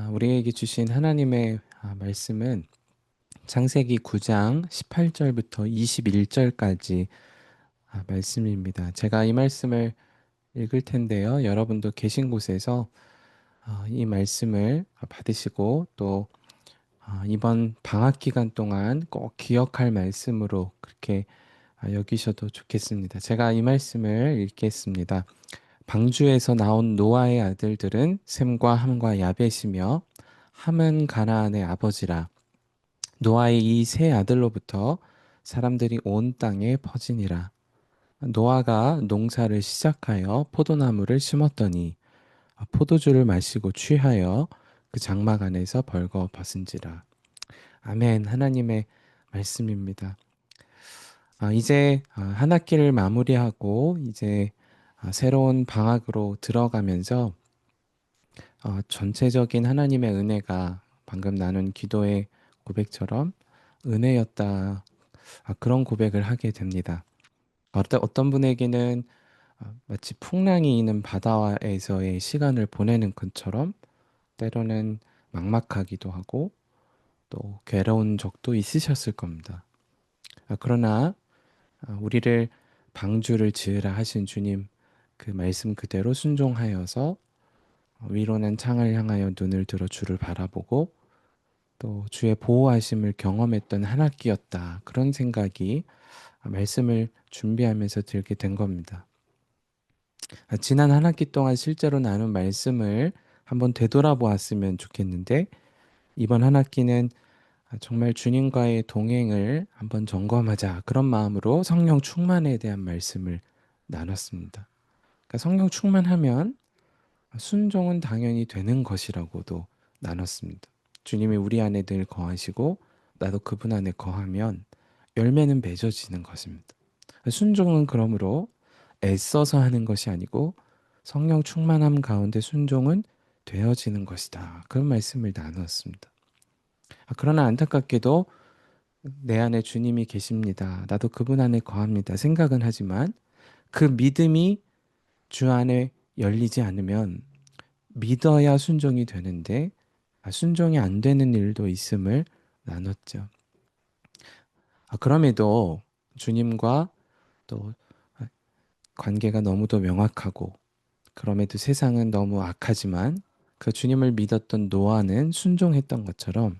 우리에게 주신 하나님의 말씀은 창세기 9장 18절부터 21절까지 말씀입니다. 제가 이 말씀을 읽을 텐데요. 여러분도 계신 곳에서 이 말씀을 받으시고 또 이번 방학 기간 동안 꼭 기억할 말씀으로 그렇게 여기셔도 좋겠습니다. 제가 이 말씀을 읽겠습니다. 방주에서 나온 노아의 아들들은 셈과 함과 야벳이며 함은 가나안의 아버지라. 노아의 이 세 아들로부터 사람들이 온 땅에 퍼지니라. 노아가 농사를 시작하여 포도나무를 심었더니 포도주를 마시고 취하여 그 장막 안에서 벌거 벗은지라. 아멘. 하나님의 말씀입니다. 이제 한 학기를 마무리하고 이제 새로운 방학으로 들어가면서 전체적인 하나님의 은혜가 방금 나눈 기도의 고백처럼 은혜였다. 그런 고백을 하게 됩니다. 어떤 분에게는 마치 풍랑이 있는 바다에서의 시간을 보내는 것처럼 때로는 막막하기도 하고 또 괴로운 적도 있으셨을 겁니다. 그러나 우리를 방주를 지으라 하신 주님 그 말씀 그대로 순종하여서 위로는 창을 향하여 눈을 들어 주를 바라보고 또 주의 보호하심을 경험했던 한 학기였다. 그런 생각이 말씀을 준비하면서 들게 된 겁니다. 지난 한 학기 동안 실제로 나눈 말씀을 한번 되돌아보았으면 좋겠는데 이번 한 학기는 정말 주님과의 동행을 한번 점검하자. 그런 마음으로 성령 충만에 대한 말씀을 나눴습니다. 그러니까 성령 충만하면 순종은 당연히 되는 것이라고도 나눴습니다. 주님이 우리 안에 늘 거하시고 나도 그분 안에 거하면 열매는 맺어지는 것입니다. 순종은 그러므로 애써서 하는 것이 아니고 성령 충만함 가운데 순종은 되어지는 것이다. 그런 말씀을 나누었습니다. 그러나 안타깝게도 내 안에 주님이 계십니다. 나도 그분 안에 거합니다. 생각은 하지만 그 믿음이 주 안에 열리지 않으면 믿어야 순종이 되는데 순종이 안 되는 일도 있음을 나눴죠. 그럼에도 주님과 또 관계가 너무도 명확하고 그럼에도 세상은 너무 악하지만 그 주님을 믿었던 노아는 순종했던 것처럼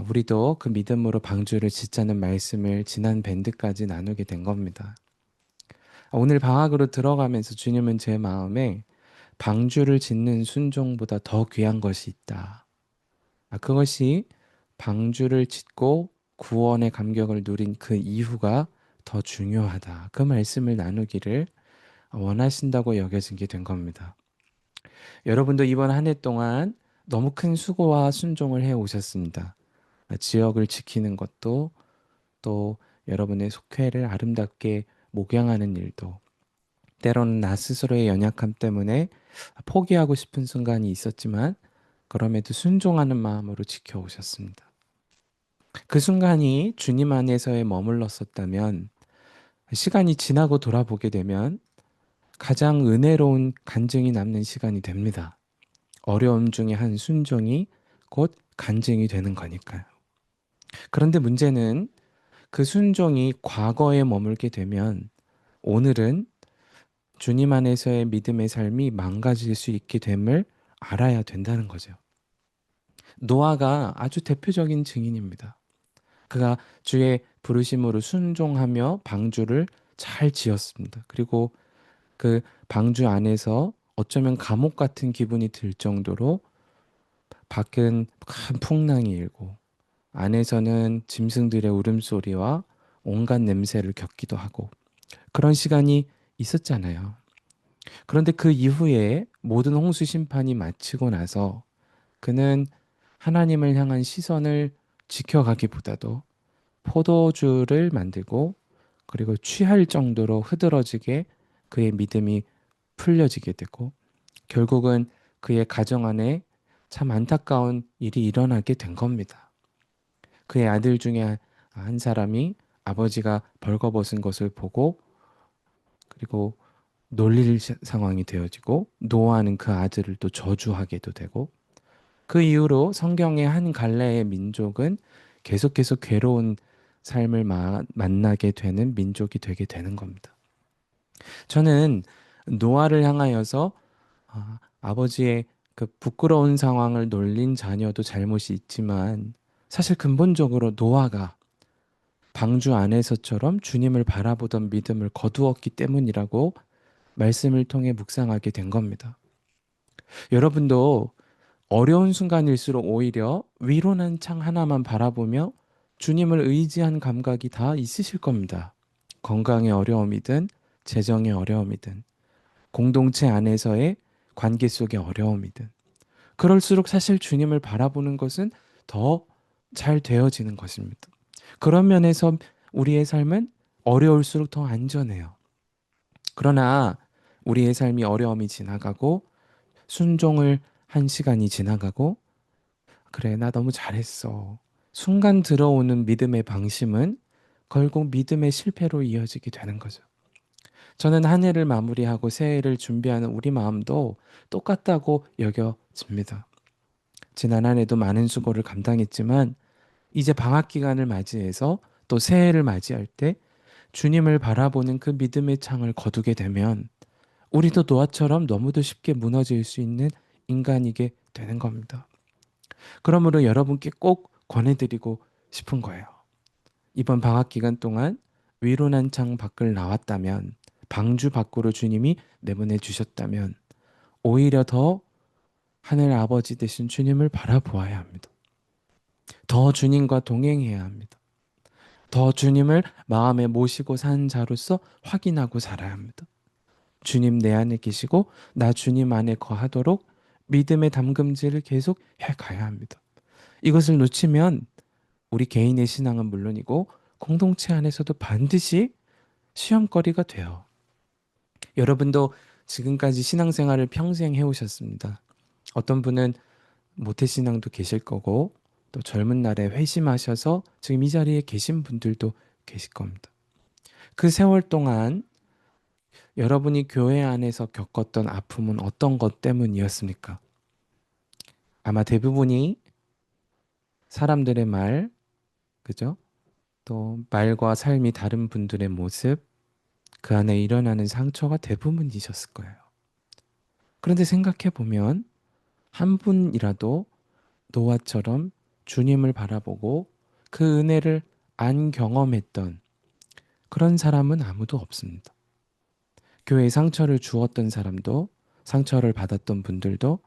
우리도 그 믿음으로 방주를 짓자는 말씀을 지난 밴드까지 나누게 된 겁니다. 오늘 방학으로 들어가면서 주님은 제 마음에 방주를 짓는 순종보다 더 귀한 것이 있다. 그것이 방주를 짓고 구원의 감격을 누린 그 이후가 더 중요하다. 그 말씀을 나누기를 원하신다고 여겨진 게 된 겁니다. 여러분도 이번 한 해 동안 너무 큰 수고와 순종을 해 오셨습니다. 지역을 지키는 것도 또 여러분의 속회를 아름답게 목양하는 일도 때로는 나 스스로의 연약함 때문에 포기하고 싶은 순간이 있었지만 그럼에도 순종하는 마음으로 지켜오셨습니다. 그 순간이 주님 안에서에 머물렀었다면 시간이 지나고 돌아보게 되면 가장 은혜로운 간증이 남는 시간이 됩니다. 어려움 중에 한 순종이 곧 간증이 되는 거니까요. 그런데 문제는 그 순종이 과거에 머물게 되면 오늘은 주님 안에서의 믿음의 삶이 망가질 수 있게 됨을 알아야 된다는 거죠. 노아가 아주 대표적인 증인입니다. 그가 주의 부르심으로 순종하며 방주를 잘 지었습니다. 그리고 그 방주 안에서 어쩌면 감옥 같은 기분이 들 정도로 밖은 큰 풍랑이 일고 안에서는 짐승들의 울음소리와 온갖 냄새를 겪기도 하고 그런 시간이 있었잖아요. 그런데 그 이후에 모든 홍수 심판이 마치고 나서 그는 하나님을 향한 시선을 지켜가기보다도 포도주를 만들고 그리고 취할 정도로 흐드러지게 그의 믿음이 풀려지게 되고 결국은 그의 가정 안에 참 안타까운 일이 일어나게 된 겁니다. 그의 아들 중에 한 사람이 아버지가 벌거벗은 것을 보고 그리고 놀릴 상황이 되어지고 노아는 그 아들을 또 저주하게도 되고 그 이후로 성경의 한 갈래의 민족은 계속해서 괴로운 삶을 만나게 되는 민족이 되게 되는 겁니다. 저는 노아를 향하여서 아버지의 그 부끄러운 상황을 놀린 자녀도 잘못이 있지만 사실 근본적으로 노아가 방주 안에서처럼 주님을 바라보던 믿음을 거두었기 때문이라고 말씀을 통해 묵상하게 된 겁니다. 여러분도 어려운 순간일수록 오히려 위로난 창 하나만 바라보며 주님을 의지한 감각이 다 있으실 겁니다. 건강의 어려움이든 재정의 어려움이든 공동체 안에서의 관계 속의 어려움이든 그럴수록 사실 주님을 바라보는 것은 더 잘 되어지는 것입니다. 그런 면에서 우리의 삶은 어려울수록 더 안전해요. 그러나 우리의 삶이 어려움이 지나가고 순종을 한 시간이 지나가고 그래, 나 너무 잘했어. 순간 들어오는 믿음의 방심은 결국 믿음의 실패로 이어지게 되는 거죠. 저는 한 해를 마무리하고 새해를 준비하는 우리 마음도 똑같다고 여겨집니다. 지난 한 해도 많은 수고를 감당했지만 이제 방학 기간을 맞이해서 또 새해를 맞이할 때 주님을 바라보는 그 믿음의 창을 거두게 되면 우리도 노아처럼 너무도 쉽게 무너질 수 있는 인간이게 되는 겁니다. 그러므로 여러분께 꼭 권해드리고 싶은 거예요. 이번 방학 기간 동안 위로난 창 밖을 나왔다면, 방주 밖으로 주님이 내보내 주셨다면, 오히려 더 하늘 아버지 되신 주님을 바라보아야 합니다. 더 주님과 동행해야 합니다. 더 주님을 마음에 모시고 산 자로서 확인하고 살아야 합니다. 주님 내 안에 계시고 나 주님 안에 거하도록 믿음의 담금질을 계속 해 가야 합니다. 이것을 놓치면 우리 개인의 신앙은 물론이고 공동체 안에서도 반드시 시험거리가 돼요. 여러분도 지금까지 신앙생활을 평생 해오셨습니다. 어떤 분은 모태신앙도 계실 거고 또 젊은 날에 회심하셔서 지금 이 자리에 계신 분들도 계실 겁니다. 그 세월 동안 여러분이 교회 안에서 겪었던 아픔은 어떤 것 때문이었습니까? 아마 대부분이 사람들의 말, 그죠? 또 말과 삶이 다른 분들의 모습, 그 안에 일어나는 상처가 대부분이셨을 거예요. 그런데 생각해 보면 한 분이라도 노아처럼 주님을 바라보고 그 은혜를 안 경험했던 그런 사람은 아무도 없습니다. 교회에 상처를 주었던 사람도 상처를 받았던 분들도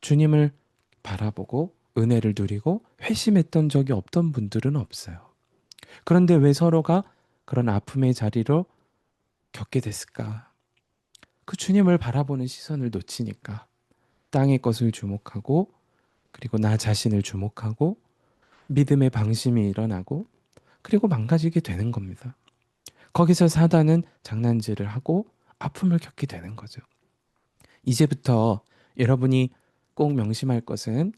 주님을 바라보고 은혜를 누리고 회심했던 적이 없던 분들은 없어요. 그런데 왜 서로가 그런 아픔의 자리로 겪게 됐을까? 그 주님을 바라보는 시선을 놓치니까 땅의 것을 주목하고 그리고 나 자신을 주목하고 믿음의 방심이 일어나고 그리고 망가지게 되는 겁니다. 거기서 사단은 장난질을 하고 아픔을 겪게 되는 거죠. 이제부터 여러분이 꼭 명심할 것은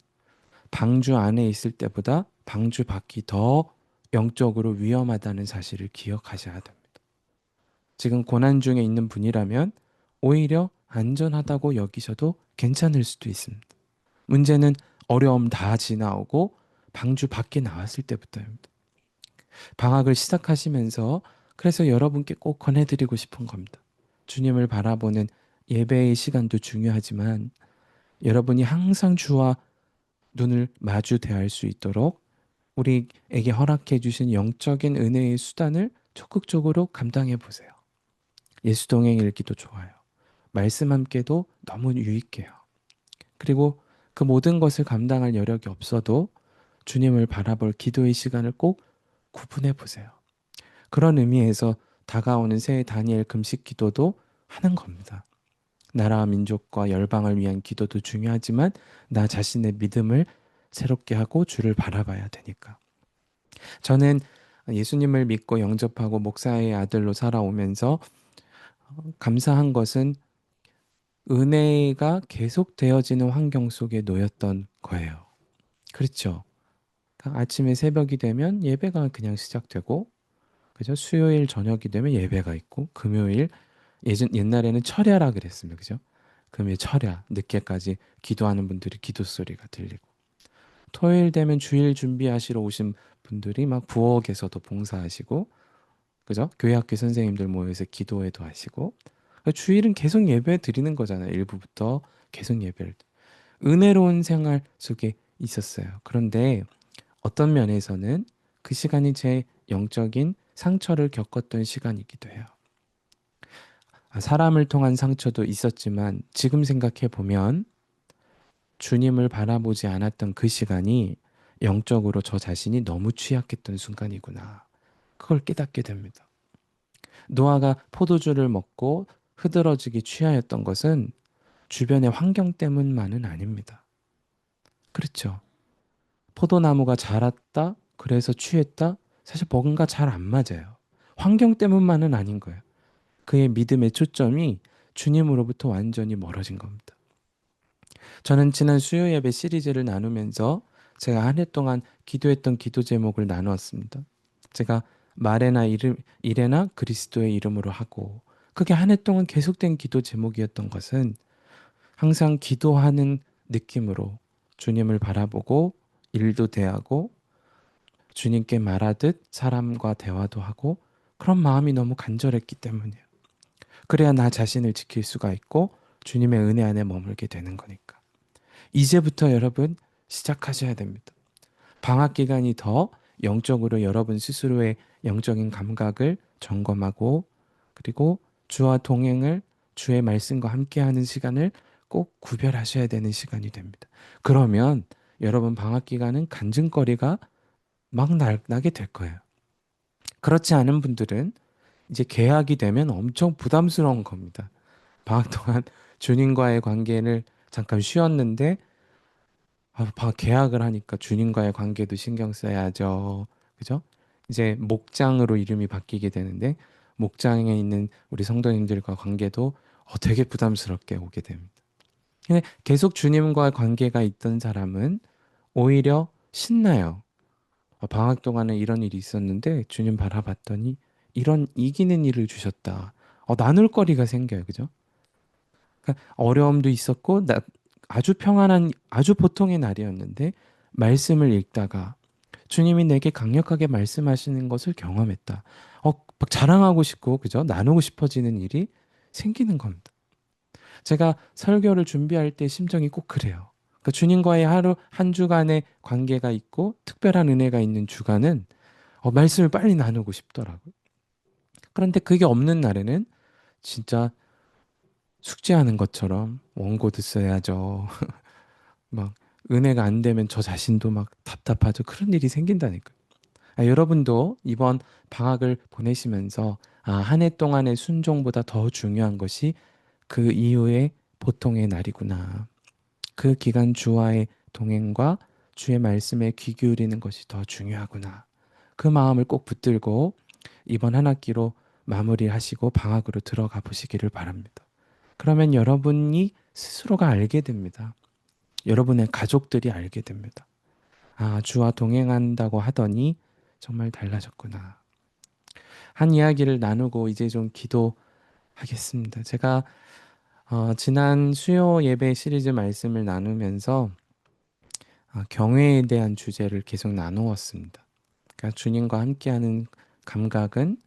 방주 안에 있을 때보다 방주 밖이 더 영적으로 위험하다는 사실을 기억하셔야 됩니다. 지금 고난 중에 있는 분이라면 오히려 안전하다고 여기셔도 괜찮을 수도 있습니다. 문제는 어려움 다 지나오고 방주 밖에 나왔을 때부터입니다. 방학을 시작하시면서 그래서 여러분께 꼭 권해드리고 싶은 겁니다. 주님을 바라보는 예배의 시간도 중요하지만 여러분이 항상 주와 눈을 마주 대할 수 있도록 우리에게 허락해 주신 영적인 은혜의 수단을 적극적으로 감당해 보세요. 예수 동행 읽기도 좋아요. 말씀 함께도 너무 유익해요. 그리고 그 모든 것을 감당할 여력이 없어도 주님을 바라볼 기도의 시간을 꼭 구분해 보세요. 그런 의미에서 다가오는 새해 다니엘 금식 기도도 하는 겁니다. 나라와 민족과 열방을 위한 기도도 중요하지만 나 자신의 믿음을 새롭게 하고 주를 바라봐야 되니까. 저는 예수님을 믿고 영접하고 목사의 아들로 살아오면서 감사한 것은 은혜가 계속되어지는 환경 속에 놓였던 거예요. 그렇죠. 그러니까 아침에 새벽이 되면 예배가 그냥 시작되고, 그죠? 수요일 저녁이 되면 예배가 있고, 금요일 옛날에는 철야라 그랬습니다. 그죠? 금요일 철야 늦게까지 기도하는 분들이 기도 소리가 들리고. 토요일 되면 주일 준비하시러 오신 분들이 막 부엌에서도 봉사하시고, 그죠? 교회 학교 선생님들 모여서 기도회도 하시고, 그러니까 주일은 계속 예배 드리는 거잖아요. 일부부터 계속 예배를. 은혜로운 생활 속에 있었어요. 그런데 어떤 면에서는 그 시간이 제 영적인 상처를 겪었던 시간이기도 해요. 사람을 통한 상처도 있었지만 지금 생각해 보면 주님을 바라보지 않았던 그 시간이 영적으로 저 자신이 너무 취약했던 순간이구나. 그걸 깨닫게 됩니다. 노아가 포도주를 먹고 흐드러지기 취하였던 것은 주변의 환경 때문만은 아닙니다. 그렇죠. 포도나무가 자랐다, 그래서 취했다, 사실 뭔가 잘 안 맞아요. 환경 때문만은 아닌 거예요. 그의 믿음의 초점이 주님으로부터 완전히 멀어진 겁니다. 저는 지난 수요 예배 시리즈를 나누면서 제가 한 해 동안 기도했던 기도 제목을 나누었습니다. 제가 말에나 일에나 그리스도의 이름으로 하고, 그게 한 해 동안 계속된 기도 제목이었던 것은 항상 기도하는 느낌으로 주님을 바라보고 일도 대하고 주님께 말하듯 사람과 대화도 하고, 그런 마음이 너무 간절했기 때문이에요. 그래야 나 자신을 지킬 수가 있고 주님의 은혜 안에 머물게 되는 거니까. 이제부터 여러분 시작하셔야 됩니다. 방학 기간이 더 영적으로 여러분 스스로의 영적인 감각을 점검하고, 그리고 주와 동행을 주의 말씀과 함께하는 시간을 꼭 구별하셔야 되는 시간이 됩니다. 그러면 여러분 방학 기간은 간증거리가 막 나게 될 거예요. 그렇지 않은 분들은 이제 개학이 되면 엄청 부담스러운 겁니다. 방학 동안 주님과의 관계를 잠깐 쉬었는데, 계약을 하니까 주님과의 관계도 신경 써야죠. 그죠? 이제 목장으로 이름이 바뀌게 되는데, 목장에 있는 우리 성도님들과 관계도 되게 부담스럽게 오게 됩니다. 근데 계속 주님과 관계가 있던 사람은 오히려 신나요. 방학 동안에 이런 일이 있었는데 주님 바라봤더니 이런 이기는 일을 주셨다. 나눌 거리가 생겨요. 그죠? 그러니까 어려움도 있었고 아주 평안한 아주 보통의 날이었는데 말씀을 읽다가 주님이 내게 강력하게 말씀하시는 것을 경험했다. 막 자랑하고 싶고 그죠? 나누고 싶어지는 일이 생기는 겁니다. 제가 설교를 준비할 때 심정이 꼭 그래요. 그러니까 주님과의 하루 한 주간의 관계가 있고 특별한 은혜가 있는 주간은 말씀을 빨리 나누고 싶더라고요. 그런데 그게 없는 날에는 진짜 숙제하는 것처럼 원고도 써야죠. 막 은혜가 안 되면 저 자신도 막 답답하죠. 그런 일이 생긴다니까요. 여러분도 이번 방학을 보내시면서 한 해 동안의 순종보다 더 중요한 것이 그 이후의 보통의 날이구나. 그 기간 주와의 동행과 주의 말씀에 귀 기울이는 것이 더 중요하구나. 그 마음을 꼭 붙들고 이번 한 학기로 마무리하시고 방학으로 들어가 보시기를 바랍니다. 그러면 여러분이 스스로가 알게 됩니다. 여러분의 가족들이 알게 됩니다. 주와 동행한다고 하더니 정말 달라졌구나. 한 이야기를 나누고 이제 좀 기도하겠습니다. 제가 지난 수요 예배 시리즈 말씀을 나누면서 경외에 대한 주제를 계속 나누었습니다. 그러니까 주님과 함께하는 감각은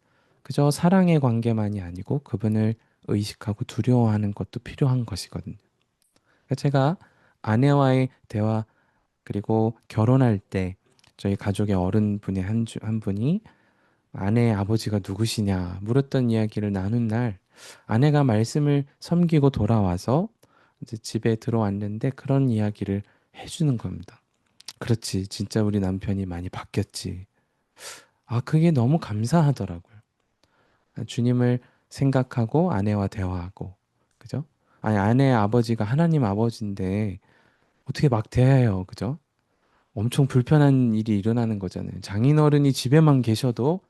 그저 사랑의 관계만이 아니고 그분을 의식하고 두려워하는 것도 필요한 것이거든요. 그러니까 제가 아내와의 대화, 그리고 결혼할 때 저희 가족의 어른분의 한 분이 아내의 아버지가 누구시냐 물었던 이야기를 나눈 날, 아내가 말씀을 섬기고 돌아와서 이제 집에 들어왔는데 그런 이야기를 해주는 겁니다. 그렇지, 진짜 우리 남편이 많이 바뀌었지. 그게 너무 감사하더라고요. 주님을 생각하고 아내와 대화하고, 그죠? 아니, 아내의 아버지가 하나님 아버지인데 어떻게 막 대해요, 그죠? 엄청 불편한 일이 일어나는 거잖아요. 장인어른이 집에만 계셔도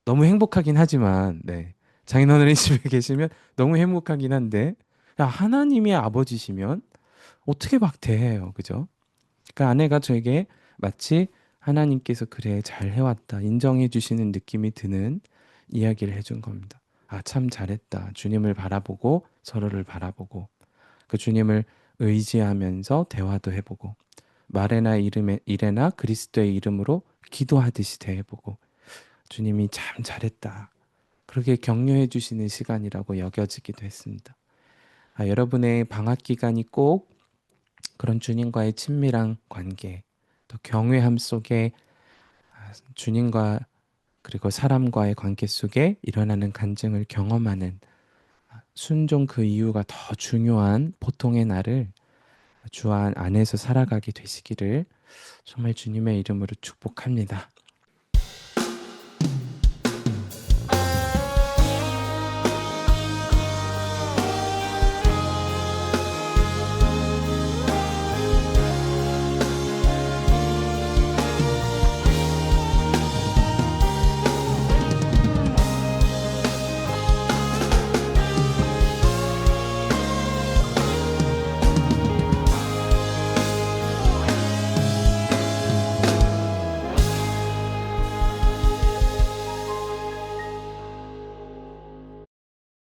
너무 행복하긴 하지만, 네. 장인어른이 집에 계시면 너무 행복하긴 한데, 야, 하나님의 아버지시면 어떻게 막 대해요, 그죠? 그러니까 아내가 저에게 마치 하나님께서 그래 잘 해왔다 인정해 주시는 느낌이 드는 이야기를 해준 겁니다. 참 잘했다. 주님을 바라보고 서로를 바라보고 그 주님을 의지하면서 대화도 해보고 말에나 이름에 이래나 그리스도의 이름으로 기도하듯이 대해보고 주님이 참 잘했다. 그렇게 격려해 주시는 시간이라고 여겨지기도 했습니다. 여러분의 방학 기간이 꼭 그런 주님과의 친밀한 관계, 또 경외함 속에 주님과 그리고 사람과의 관계 속에 일어나는 간증을 경험하는 순종 그 이유가 더 중요한 보통의 날을 주 안에서 살아가게 되시기를 정말 주님의 이름으로 축복합니다.